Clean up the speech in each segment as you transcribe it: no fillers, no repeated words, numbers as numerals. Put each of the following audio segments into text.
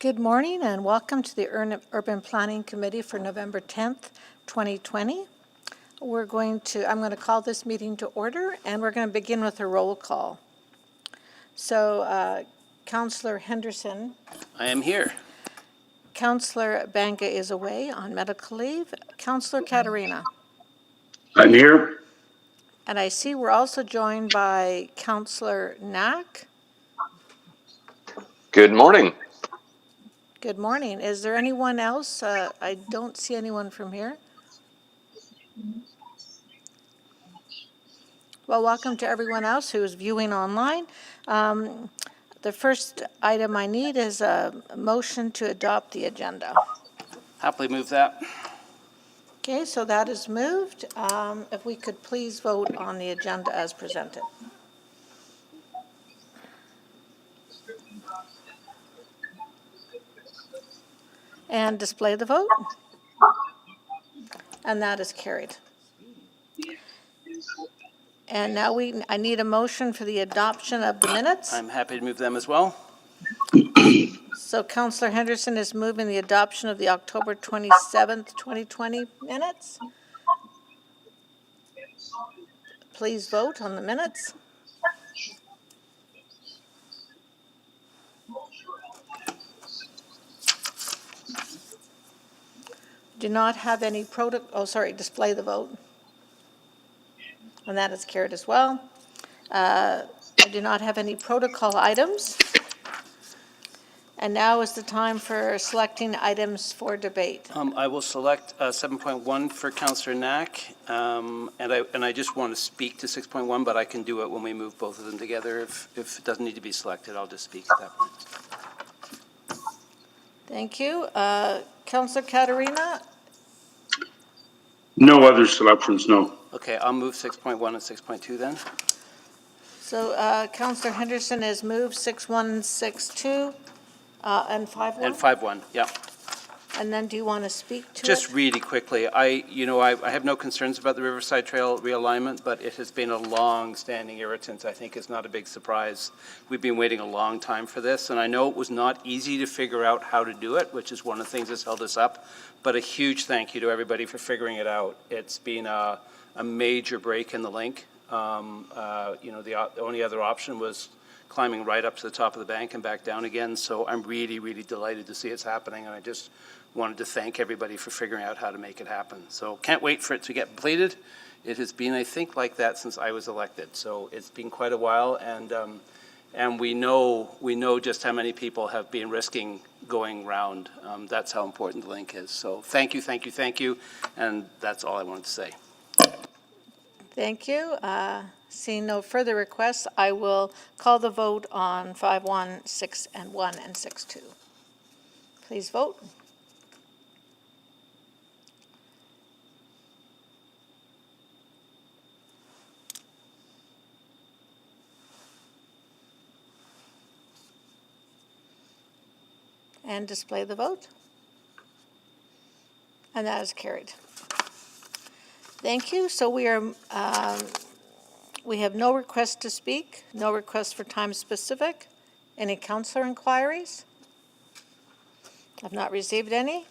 Good morning and welcome to the Urban Planning Committee for November 10th, 2020. I'm going to call this meeting to order, and we're going to begin with a roll call. So, Councillor Henderson. I am here. Councillor Banga is away on medical leave. Councillor Katarina. I'm here. And I see we're also joined by Councillor Knack. Good morning. Good morning. Is there anyone else? I don't see anyone from here. Well, welcome to everyone else who is viewing online. The first item I need is a motion to adopt the agenda. Happily move that. Okay, so that is moved. If we could please vote on the agenda as presented. And display the vote. And that is carried. And now I need a motion for the adoption of the minutes. I'm happy to move them as well. So Councillor Henderson is moving the adoption of the October 27th, 2020 minutes. Please vote on the minutes. Do not have any display the vote. And that is carried as well. I do not have any protocol items. And now is the time for selecting items for debate. I will select 7.1 for Councillor Knack, and I just want to speak to 6.1, but I can do it when we move both of them together. If it doesn't need to be selected, I'll just speak at that point. Thank you. Councillor Katarina? No other selections, no. Okay, I'll move 6.1 and 6.2 then. So Councillor Henderson has moved 6.1, 6.2, and 5.1? And 5.1, yeah. And then do you want to speak to Just it? really quickly, I have no concerns about the Riverside Trail realignment, but it has been a long-standing irritant. I think it's not a big surprise. We've been waiting a long time for this, and I know it was not easy to figure out how to do it, which is one of the things that's held us up, but a huge thank you to everybody for figuring it out. It's been a major break in the link. The only other option was climbing right up to the top of the bank and back down again, so I'm really, really delighted to see it's happening, and I just wanted to thank everybody for figuring out how to make it happen. So can't wait for it to get completed. It has been, I think, like that since I was elected. So it's been quite a while, and we know just how many people have been risking going round. That's how important the link is. So thank you, and that's all I wanted to say. Thank you. Seeing no further requests, I will call the vote on 5.1, 6.1, and 6.2. Please vote. And display the vote. And that is carried. Thank you. So we have no request to speak, no request for time specific. Any councillor inquiries? I've not received any.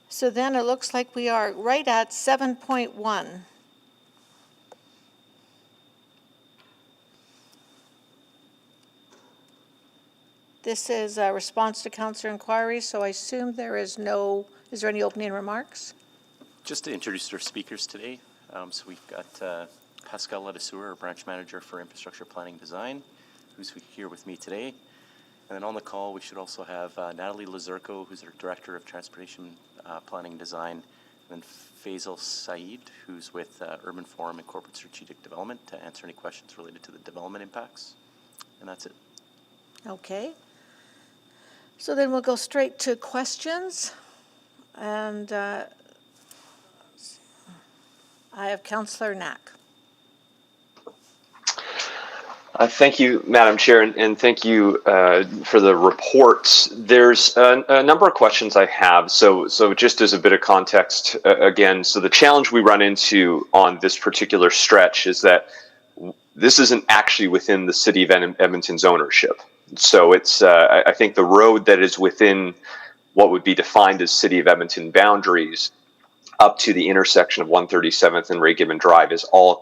So then it looks like we are right at 7.1. This is a response to councillor inquiries, so I assume is there any opening remarks? Just to introduce our speakers today, so we've got Pascal Ladesseur, our branch manager for infrastructure planning design, who's here with me today. And then on the call, we should also have Natalie Lazurko, who's our director of transportation planning design, and then Faisal Saeed, who's with Urban Forum and Corporate Strategic Development, to answer any questions related to the development impacts. And that's it. Okay. So then we'll go straight to questions. And I have Councillor Knack. Thank you, Madam Chair, and thank you for the reports. There's a number of questions I have. So just as a bit of context, again, so the challenge we run into on this particular stretch is that this isn't actually within the City of Edmonton's ownership. So it's, I think the road that is within what would be defined as City of Edmonton boundaries up to the intersection of 137th and Ray Gibbon Drive is all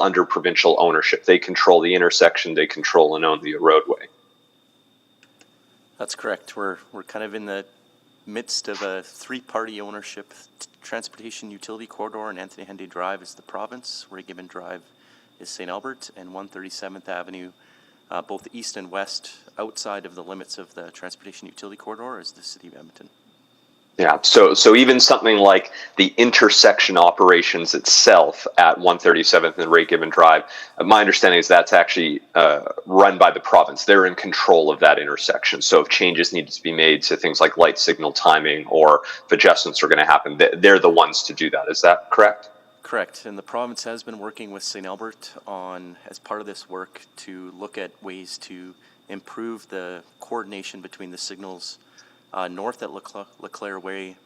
under provincial ownership. They control the intersection, they control and own the roadway. That's correct. We're kind of in the midst of a three-party ownership. Transportation Utility Corridor and Anthony Henday Drive is the province. Ray Gibbon Drive is St. Albert, and 137th Avenue, both east and west, outside of the limits of the Transportation Utility Corridor, is the City of Edmonton. Yeah, so even something like the intersection operations itself at 137th and Ray Gibbon Drive, my understanding is that's actually run by the province. They're in control of that intersection. So if changes need to be made to things like light signal timing or if adjustments are going to happen, they're the ones to do that. Is that correct? Correct, and the province has been working with St. Albert as part of this work, to look at ways to improve the coordination between the signals north at Leclerc Way,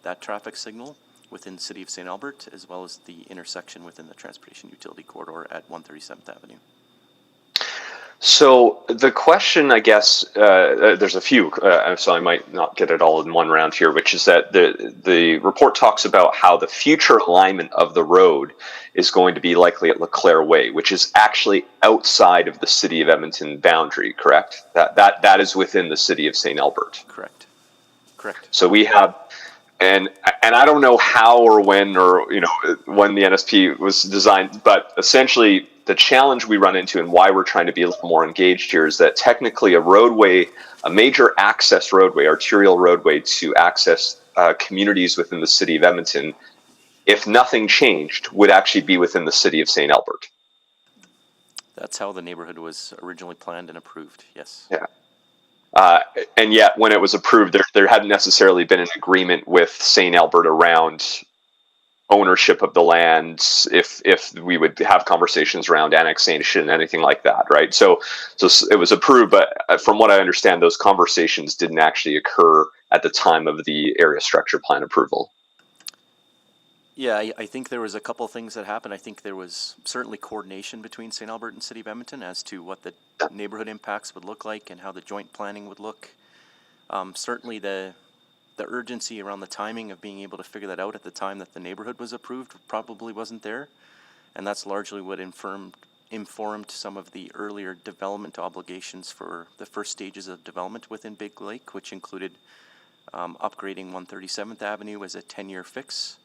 that traffic signal within the City of St. Albert, as well as the intersection within the Transportation Utility Corridor at 137th Avenue. So the question, I guess, there's a few, so I might not get it all in one round here, which is that the report talks about how the future alignment of the road is going to be likely at Leclerc Way, which is actually outside of the City of Edmonton boundary, correct? That is within the City of St. Albert. Correct. Correct. So we have, and I don't know how or when, or when the NSP was designed, but essentially the challenge we run into and why we're trying to be a little more engaged here is that technically a roadway, a major access roadway, arterial roadway to access communities within the City of Edmonton, if nothing changed, would actually be within the City of St. Albert. That's how the neighborhood was originally planned and approved, yes. Yeah. And yet, when it was approved, there hadn't necessarily been an agreement with St. Albert around ownership of the land, if we would have conversations around annexation, anything like that, right? So it was approved, but from what I understand, those conversations didn't actually occur at the time of the area structure plan approval. Yeah, I think there was a couple of things that happened. I think there was certainly coordination between St. Albert and City of Edmonton as to what the neighborhood impacts would look like and how the joint planning would look. Certainly the urgency around the timing of being able to figure that out at the time that the neighborhood was approved probably wasn't there. And that's largely what informed some of the earlier development obligations for the first stages of development within Big Lake, which included upgrading 137th Avenue as a 10-year fix.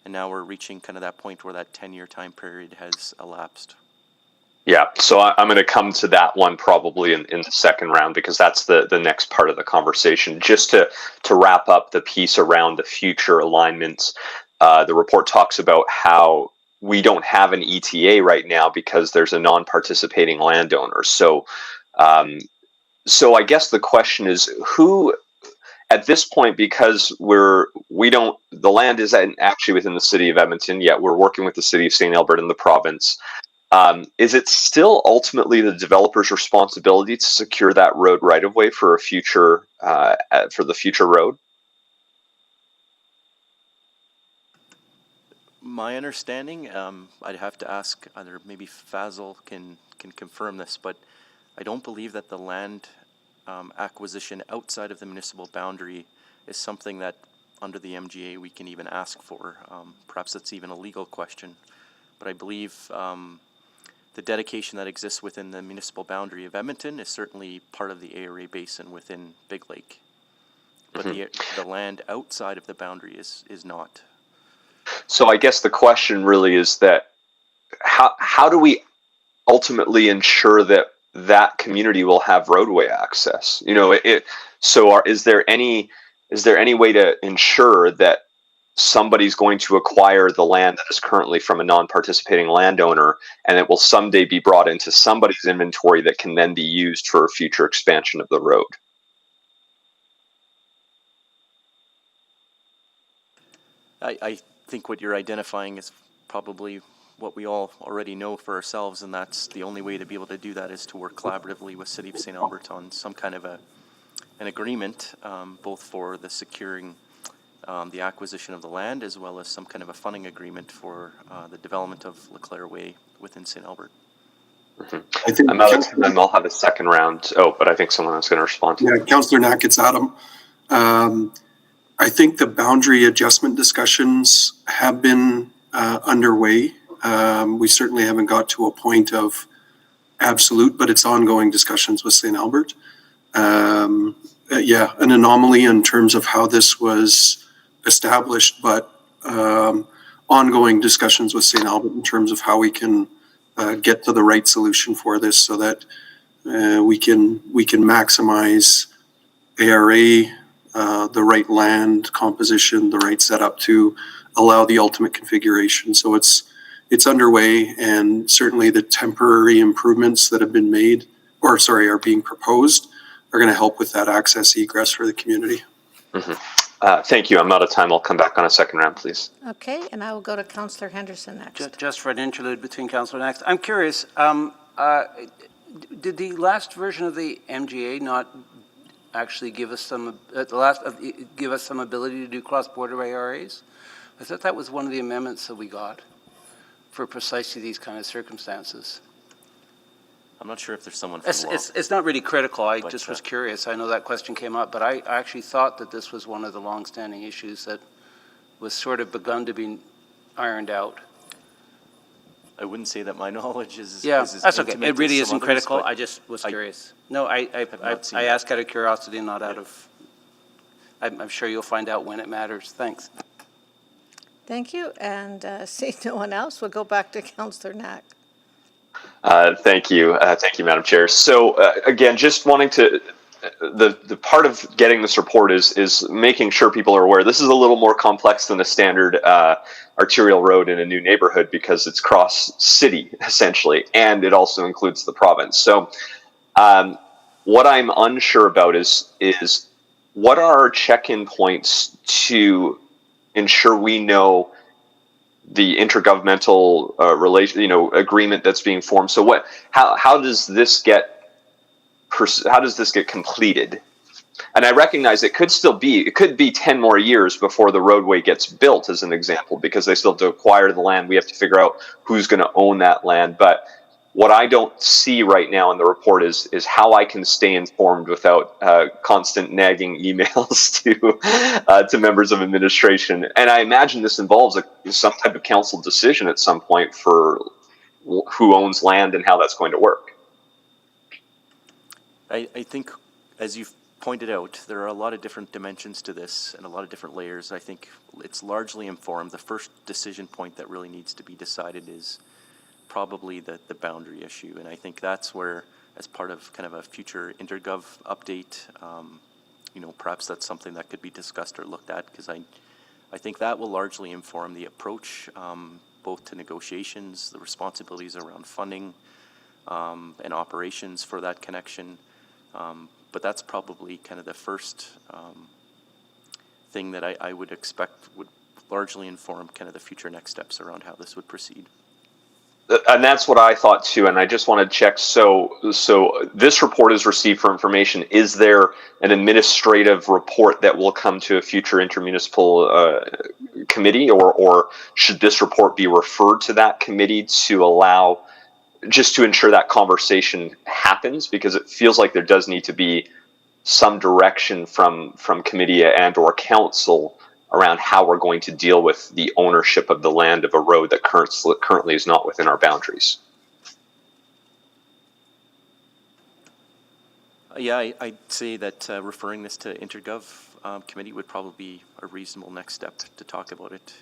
And now we're reaching kind of that point where that 10-year time period has elapsed. Yeah, so I'm going to come to that one probably in the second round, because that's the next part of the conversation. Just to wrap up the piece around the future alignments, the report talks about how we don't have an ETA right now because there's a non-participating landowner. So I guess the question is, who at this point, because the land isn't actually within the City of Edmonton yet, we're working with the City of St. Albert and the province. Is it still ultimately the developer's responsibility to secure that road right of way for the future road? My understanding, I'd have to ask either maybe Fazil can confirm this, but I don't believe that the land acquisition outside of the municipal boundary is something that under the MGA we can even ask for. Perhaps that's even a legal question, but I believe the dedication that exists within the municipal boundary of Edmonton is certainly part of the ARA basin within Big Lake. But the land outside of the boundary is not. So I guess the question really is that how do we ultimately ensure that community will have roadway access? Is there any way to ensure that somebody's going to acquire the land that is currently from a non-participating landowner, and it will someday be brought into somebody's inventory that can then be used for a future expansion of the road? I think what you're identifying is probably what we all already know for ourselves, and that's the only way to be able to do that is to work collaboratively with City of St. Albert on some kind of an agreement, both for the securing the acquisition of the land, as well as some kind of a funding agreement for the development of Leclerc Way within St. Albert. I think, I'm out of time. I'll have a second round. Oh, but I think someone else is going to respond. yeah, Councillor Knack, it's Adam. I think the boundary adjustment discussions have been underway. We certainly haven't got to a point of absolute, but it's ongoing discussions with St. Albert. Yeah, an anomaly in terms of how this was established, but ongoing discussions with St. Albert in terms of how we can get to the right solution for this, so that we can maximize ARA, the right land composition, the right setup to allow the ultimate configuration. So it's underway, and certainly the temporary improvements that have been made, or sorry, are being proposed, are going to help with that access egress for the community. Thank you. I'm out of time. I'll come back on a second round, please. Okay, and I will go to Councillor Henderson next. Just for an interlude between Councillor next, I'm curious, did the last version of the MGA not actually give us some, give us some ability to do cross-border ARAs? I thought that was one of the amendments that we got for precisely these kind of circumstances. I'm not sure if there's someone from law. It's not really critical. I But, just was curious. I know that question came up, but I actually thought that this was one of the long-standing issues that was sort of begun to be ironed out. I wouldn't say that my knowledge is Yeah, is as that's okay. intimate It really as some isn't others, critical. but I just was I curious. No, I not seen that. ask out of curiosity, not out of, I'm sure you'll find out when it matters. Thanks. Thank you, and seeing no one else, we'll go back to Councillor Knack. Thank you. Thank you, Madam Chair. So again, just wanting to, the part of getting this report is making sure people are aware this is a little more complex than a standard arterial road in a new neighborhood, because it's cross city essentially, and it also includes the province. So what I'm unsure about is what are our check-in points to ensure we know the intergovernmental agreement that's being formed. So how does this get completed? And I recognize it could be 10 more years before the roadway gets built, as an example, because they still have to acquire the land. We have to figure out who's going to own that land. But what I don't see right now in the report is how I can stay informed without constant nagging emails to members of administration. And I imagine this involves some type of council decision at some point for who owns land and how that's going to work. I think, as you've pointed out, there are a lot of different dimensions to this and a lot of different layers. I think it's largely informed. The first decision point that really needs to be decided is probably the boundary issue. And I think that's where, as part of kind of a future intergov update, perhaps that's something that could be discussed or looked at, because I think that will largely inform the approach, both to negotiations, the responsibilities around funding, and operations for that connection. But that's probably kind of the first thing that I would expect would largely inform kind of the future next steps around how this would proceed. And that's what I thought too, and I just want to check. So this report is received for information. Is there an administrative report that will come to a future intermunicipal committee, or should this report be referred to that committee to allow, just to ensure that conversation happens? Because it feels like there does need to be some direction from committee and or council around how we're going to deal with the ownership of the land of a road that currently is not within our boundaries. Yeah, I'd say that referring this to intergov committee would probably be a reasonable next step to talk about it.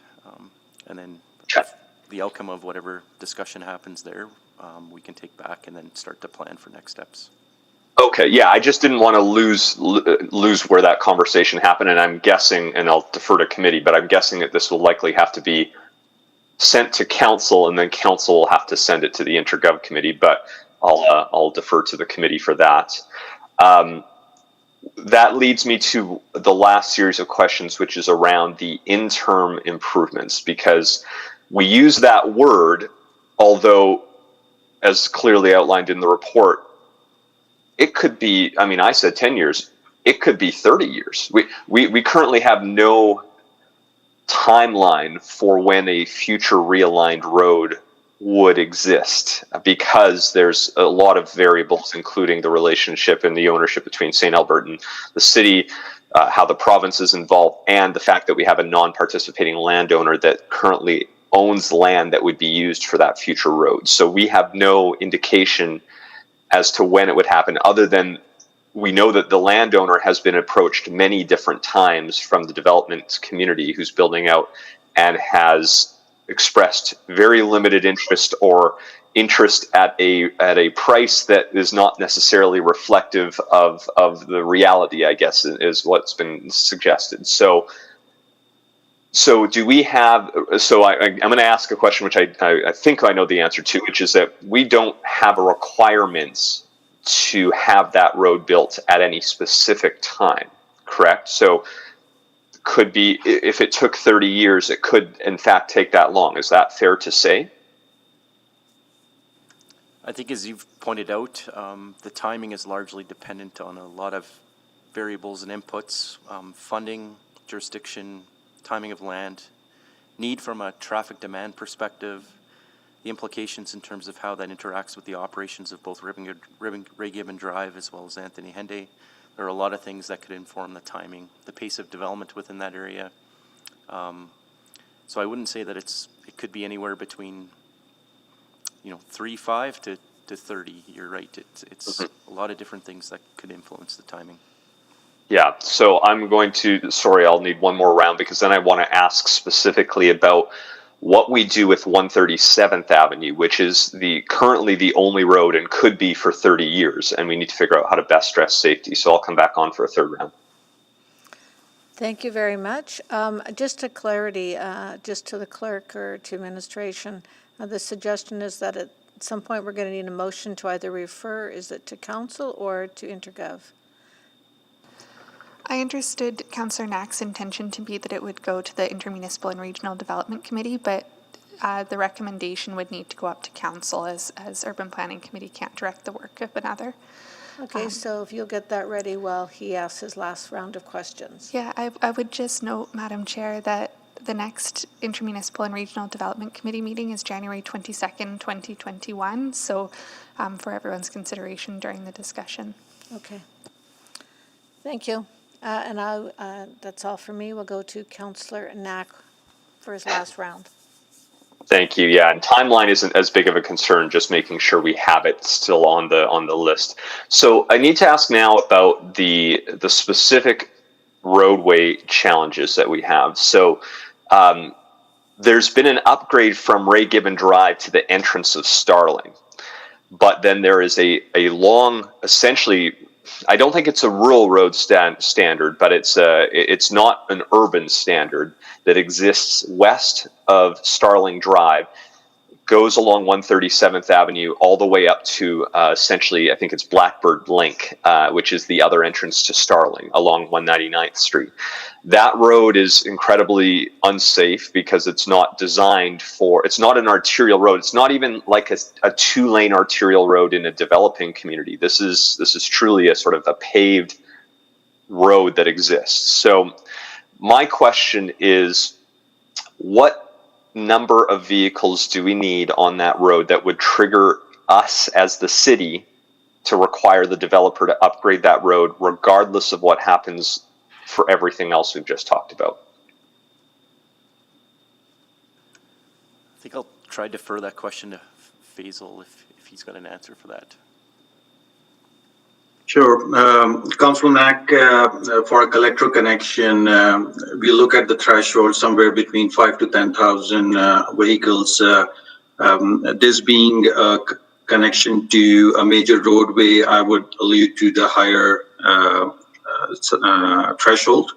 And then if the outcome of whatever discussion happens there, we can take back and then start to plan for next steps. Okay, yeah, I just didn't want to lose where that conversation happened, and I'm guessing, and I'll defer to committee, but I'm guessing that this will likely have to be sent to council, and then council will have to send it to the intergov committee. But I'll defer to the committee for that. That leads me to the last series of questions, which is around the interim improvements, because we use that word, although, as clearly outlined in the report, it could be, I mean, I said 10 years, it could be 30 years. We currently have no timeline for when a future realigned road would exist because there's a lot of variables, including the relationship and the ownership between St. Albert and the city, how the province is involved, and the fact that we have a non-participating landowner that currently owns land that would be used for that future road. So we have no indication as to when it would happen, other than we know that the landowner has been approached many different times from the development community who's building out and has expressed very limited interest, or interest at a price that is not necessarily reflective of the reality, I guess, is what's been suggested. So do we have, so I'm going to ask a question which I think I know the answer to, which is that we don't have a requirement to have that road built at any specific time, correct? So could be, if it took 30 years, it could in fact take that long. Is that fair to say? I think, as you've pointed out, the timing is largely dependent on a lot of variables and inputs, funding, jurisdiction, timing of land, need from a traffic demand perspective, the implications in terms of how that interacts with the operations of both Ray Gibbon Drive as well as Anthony Henday. There are a lot of things that could inform the timing, the pace of development within that area. So I wouldn't say that it could be anywhere between 5 to 30. You're right. It's a lot of different things that could influence the timing. Yeah, so I'm going to, sorry, I'll need one more round because then I want to ask specifically about what we do with 137th Avenue, which is currently the only road and could be for 30 years, and we need to figure out how to best stress safety. So I'll come back on for a third round. Thank you very much. Just to clarity, just to the clerk or to administration, the suggestion is that at some point we're going to need a motion to either refer, is it to council or to Intergov? I understood Councillor Knack's intention to be that it would go to the Intermunicipal and Regional Development Committee, but the recommendation would need to go up to council as Urban Planning Committee can't direct the work of another. Okay, so if you'll get that ready while he asks his last round of questions. Yeah, I would just note, Madam Chair, that the next Intermunicipal and Regional Development Committee meeting is January 22nd, 2021, so for everyone's consideration during the discussion. Okay. Thank you. And that's all for me. We'll go to Councillor Knack for his last round. Thank you. Yeah, and timeline isn't as big of a concern, just making sure we have it still on the list. So I need to ask now about the specific roadway challenges that we have. So there's been an upgrade from Ray Gibbon Drive to the entrance of Starling, but then there is a long, essentially, I don't think it's a rural road standard, but it's not an urban standard that exists west of Starling Drive, goes along 137th Avenue all the way up to essentially, I think it's Blackbird Link, which is the other entrance to Starling along 199th Street. That road is incredibly unsafe because it's not designed for, it's not an arterial road. It's not even like a two-lane arterial road in a developing community. This is truly a sort of a paved road that exists. So my question is, what number of vehicles do we need on that road that would trigger us as the city to require the developer to upgrade that road, regardless of what happens for everything else we've just talked about? I think I'll try to defer that question to Faisal if he's got an answer for that. Sure. Councillor Knack, for a collector connection, we look at the threshold somewhere between 5 to 10,000 vehicles. This being a connection to a major roadway, I would allude to the higher threshold.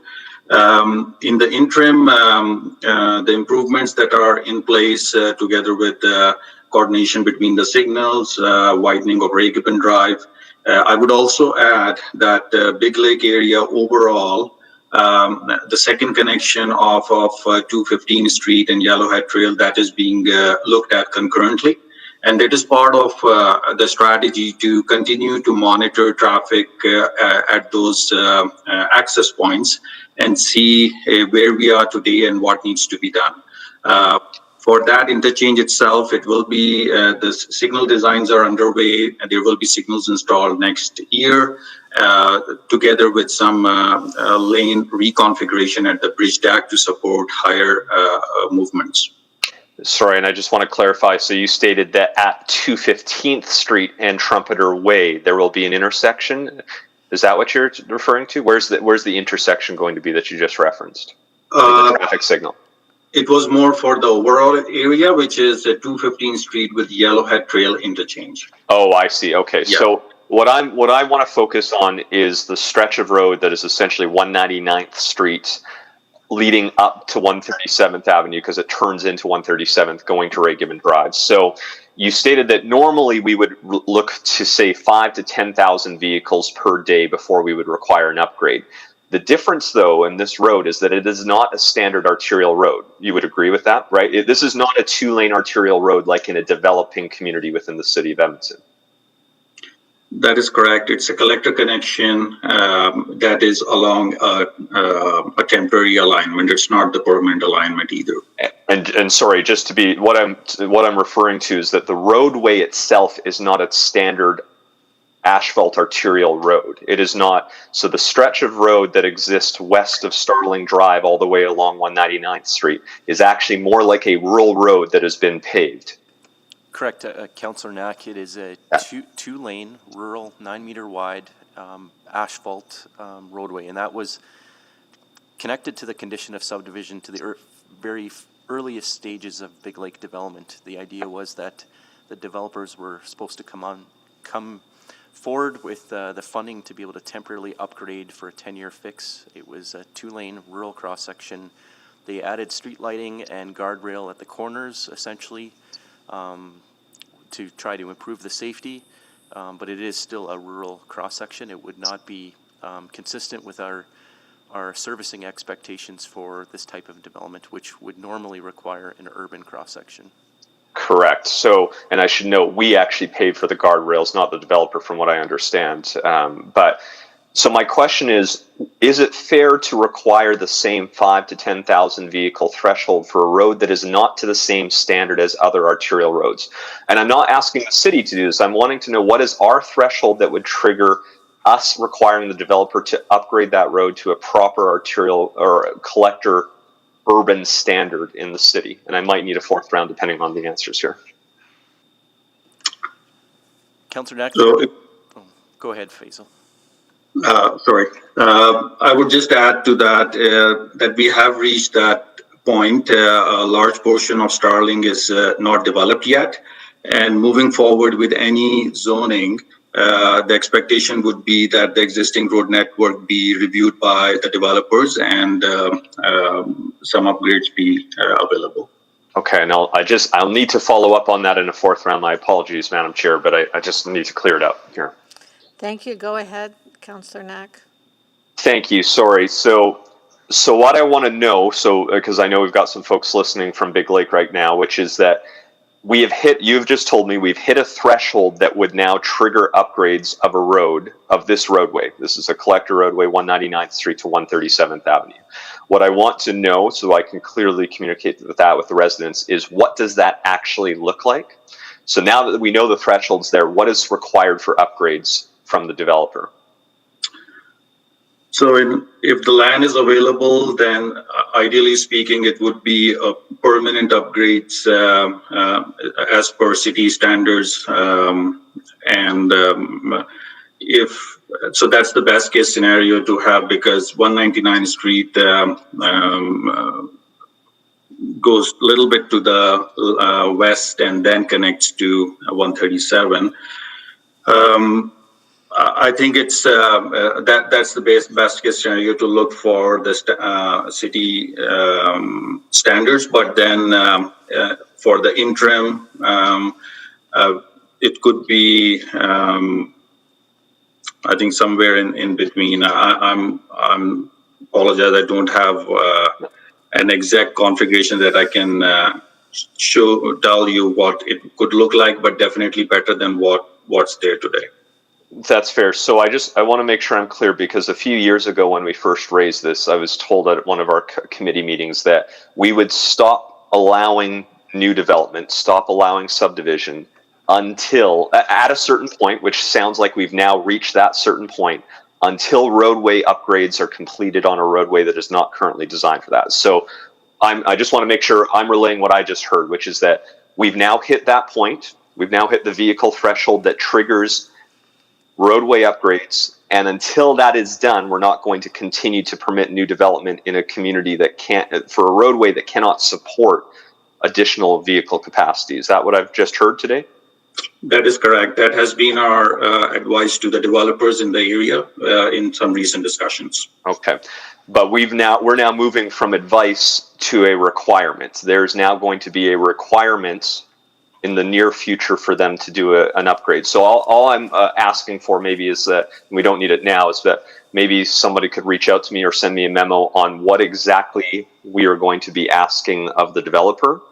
In the interim, the improvements that are in place, together with coordination between the signals, widening of Ray Gibbon Drive, I would also add that Big Lake area overall, the second connection of 215 Street and Yellowhead Trail, that is being looked at concurrently. And it is part of the strategy to continue to monitor traffic at those access points and see where we are today and what needs to be done. For that interchange itself, it will be, the signal designs are underway, and there will be signals installed next year, together with some lane reconfiguration at the bridge deck to support higher movements. Sorry, and I just want to clarify. So you stated that at 215th Street and Trumpeter Way, there will be an intersection. Is that what you're referring to? Where's the intersection going to be that you just referenced? The traffic signal. It was more for the overall area, which is 215th Street with Yellowhead Trail interchange. Oh, I see. Okay, Yeah. so what I want to focus on is the stretch of road that is essentially 199th Street leading up to 137th Avenue, because it turns into 137th going to Ray Gibbon Drive. So you stated that normally we would look to say 5,000 to 10,000 vehicles per day before we would require an upgrade. The difference, though, in this road is that it is not a standard arterial road. You would agree with that, right? This is not a two-lane arterial road like in a developing community within the city of Edmonton. That is correct. It's a collector connection that is along a temporary alignment. It's not the permanent alignment either. And sorry, just to be what I'm referring to is that the roadway itself is not a standard asphalt arterial road. It is not. So the stretch of road that exists west of Starling Drive all the way along 199th Street is actually more like a rural road that has been paved. Correct, Councillor Knack. It is a two-lane, rural, 9-meter wide asphalt roadway, and that was connected to the condition of subdivision to the very earliest stages of Big Lake development. The idea was that the developers were supposed to come forward with the funding to be able to temporarily upgrade for a 10-year fix. It was a two-lane rural cross-section. They added street lighting and guardrail at the corners, essentially, to try to improve the safety, but it is still a rural cross-section. It would not be consistent with our servicing expectations for this type of development, which would normally require an urban cross-section. Correct. So, and I should note, we actually paid for the guardrails, not the developer, from what I understand. But so my question is it fair to require the same 5,000 to 10,000 vehicle threshold for a road that is not to the same standard as other arterial roads? And I'm not asking the city to do this. I'm wanting to know, what is our threshold that would trigger us requiring the developer to upgrade that road to a proper arterial or collector urban standard in the city? And I might need a fourth round depending on the answers here. Councillor Knack, go ahead, Faisal. Sorry. I would just add to that that we have reached that point. A large portion of Starling is not developed yet. And moving forward with any zoning, the expectation would be that the existing road network be reviewed by the developers and some upgrades be available. Okay, and I'll need to follow up on that in a fourth round. My apologies, Madam Chair, but I just need to clear it up here. Thank you. Go ahead, Councillor Knack. Thank you. Sorry. So what I want to know, because I know we've got some folks listening from Big Lake right now, which is that you've just told me we've hit a threshold that would now trigger upgrades of a road, of this roadway. This is a collector roadway, 199th Street to 137th Avenue. What I want to know, so I can clearly communicate with the residents, is what does that actually look like? So now that we know the thresholds there, what is required for upgrades from the developer? So if the land is available, then ideally speaking, it would be a permanent upgrades as per city standards. So that's the best case scenario to have, because 199th Street goes a little bit to the west and then connects to 137. I think it's that's the best case scenario to look for the city standards. But then for the interim, it could be I think somewhere in between. I'm apologize. I don't have an exact configuration that I can tell you what it could look like, but definitely better than what's there today. That's fair. So I want to make sure I'm clear, because a few years ago when we first raised this, I was told at one of our committee meetings that we would stop allowing new development, stop allowing subdivision until, at a certain point, which sounds like we've now reached that certain point, until roadway upgrades are completed on a roadway that is not currently designed for that. So I just want to make sure I'm relaying what I just heard, which is that we've now hit that point. We've now hit the vehicle threshold that triggers roadway upgrades. And until that is done, we're not going to continue to permit new development in a community that can't, for a roadway that cannot support additional vehicle capacity. Is that what I've just heard today? That is correct. That has been our advice to the developers in the area in some recent discussions. Okay, but we're now moving from advice to a requirement. There's now going to be a requirement in the near future for them to do an upgrade. So all I'm asking for maybe is that, we don't need it now, is that maybe somebody could reach out to me or send me a memo on what exactly we are going to be asking of the developer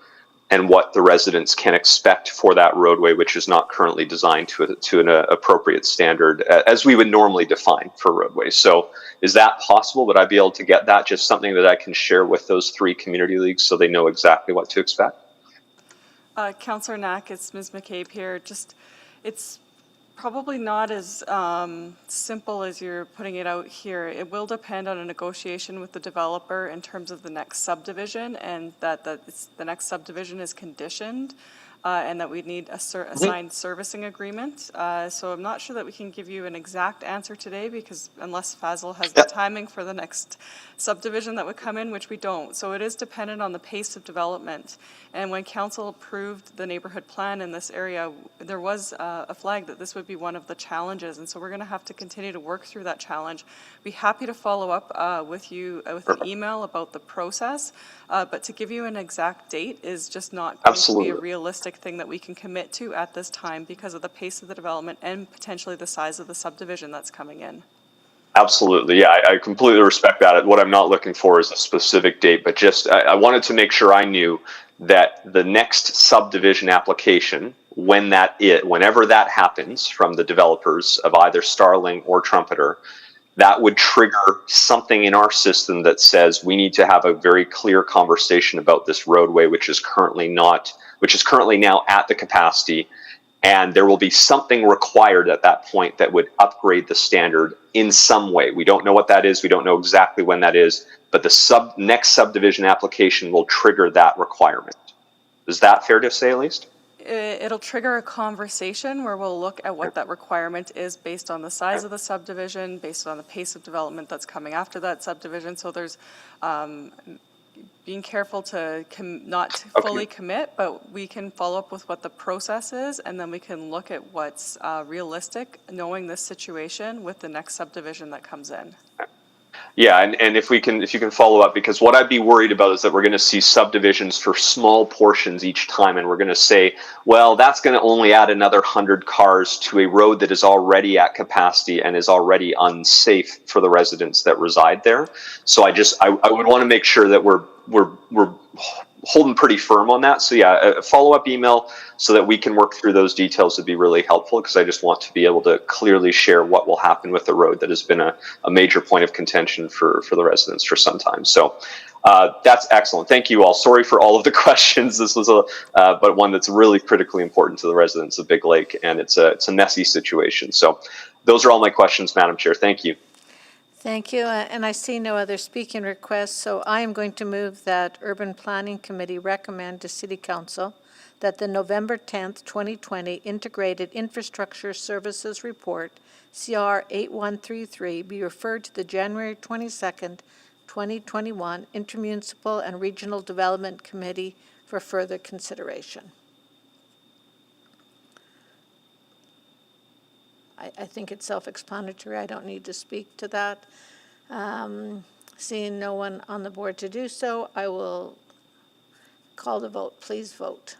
and what the residents can expect for that roadway, which is not currently designed to an appropriate standard as we would normally define for roadways. So is that possible? Would I be able to get that, just something that I can share with those 3 community leagues so they know exactly what to expect? Councillor Knack, it's Ms. McCabe here. It's probably not as simple as you're putting it out here. It will depend on a negotiation with the developer in terms of the next subdivision, and that the next subdivision is conditioned, and that we need a signed servicing agreement. So I'm not sure that we can give you an exact answer today, because unless Fazil has the timing for the next subdivision that would come in, which we don't. So it is dependent on the pace of development. And when council approved the neighborhood plan in this area, there was a flag that this would be one of the challenges. And so we're going to have to continue to work through that challenge. Be happy to follow up with you with an email about the process. But to give you an exact date is just not going to be a realistic thing that we can commit to at this time because of the pace of the development and potentially the size of the subdivision that's coming in. Absolutely. Yeah, I completely respect that. What I'm not looking for is a specific date, but just I wanted to make sure I knew that the next subdivision application, whenever that happens from the developers of either Starling or Trumpeter, that would trigger something in our system that says we need to have a very clear conversation about this roadway, which is currently now at the capacity. And there will be something required at that point that would upgrade the standard in some way. We don't know what that is. We don't know exactly when that is, but the next subdivision application will trigger that requirement. Is that fair to say, at least? It'll trigger a conversation where we'll look at what that requirement is based on the size of the subdivision, based on the pace of development that's coming after that subdivision. So there's being careful to not fully commit, but we can follow up with what the process is, and then we can look at what's realistic, knowing this situation with the next subdivision that comes in. Yeah, and if you can follow up, because what I'd be worried about is that we're going to see subdivisions for small portions each time, and we're going to say, well, that's going to only add another 100 cars to a road that is already at capacity and is already unsafe for the residents that reside there. So I would want to make sure that we're holding pretty firm on that. So yeah, a follow-up email so that we can work through those details would be really helpful, because I just want to be able to clearly share what will happen with the road that has been a major point of contention for the residents for some time. So that's excellent. Thank you all. Sorry for all of the questions. This was but one that's really critically important to the residents of Big Lake, and it's a messy situation. So those are all my questions, Madam Chair. Thank you. Thank you, and I see no other speaking requests, so I am going to move that Urban Planning Committee recommend to City Council that the November 10th, 2020 Integrated Infrastructure Services Report, CR 8133, be referred to the January 22nd, 2021 Intermunicipal and Regional Development Committee for further consideration. I think it's self-explanatory. I don't need to speak to that. Seeing no one on the board to do so, I will call the vote. Please vote.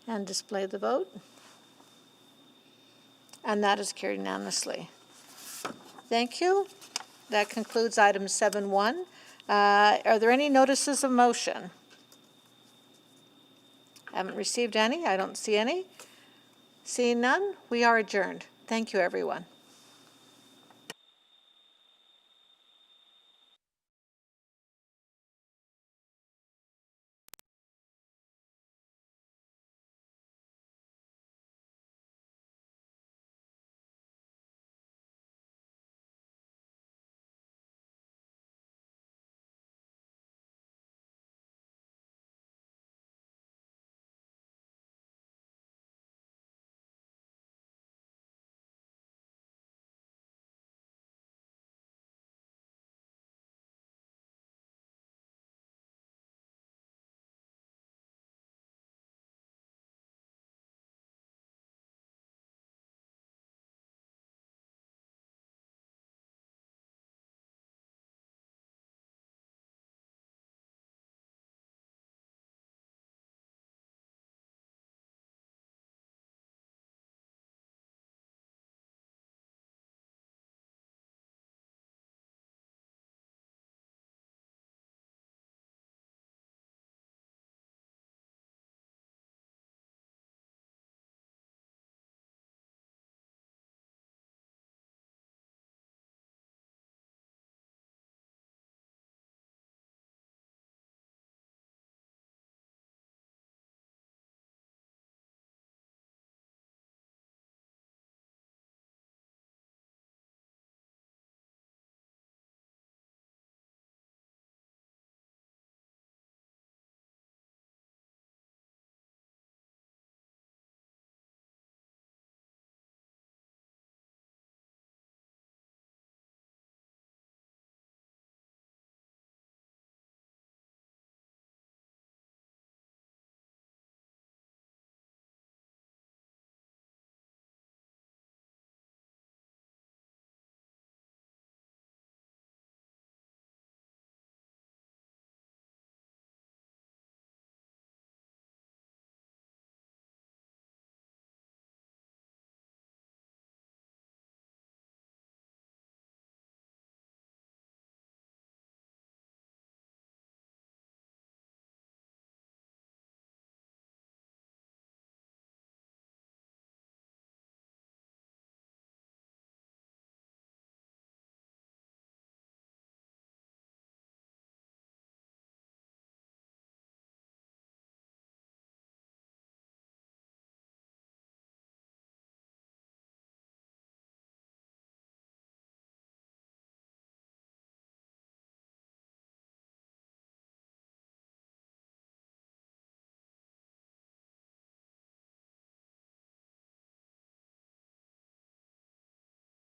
And display the vote. And that is carried unanimously. Thank you. That concludes item 7.1. Are there any notices of motion? Haven't received any. I don't see any. Seeing none, we are adjourned. Thank you, everyone.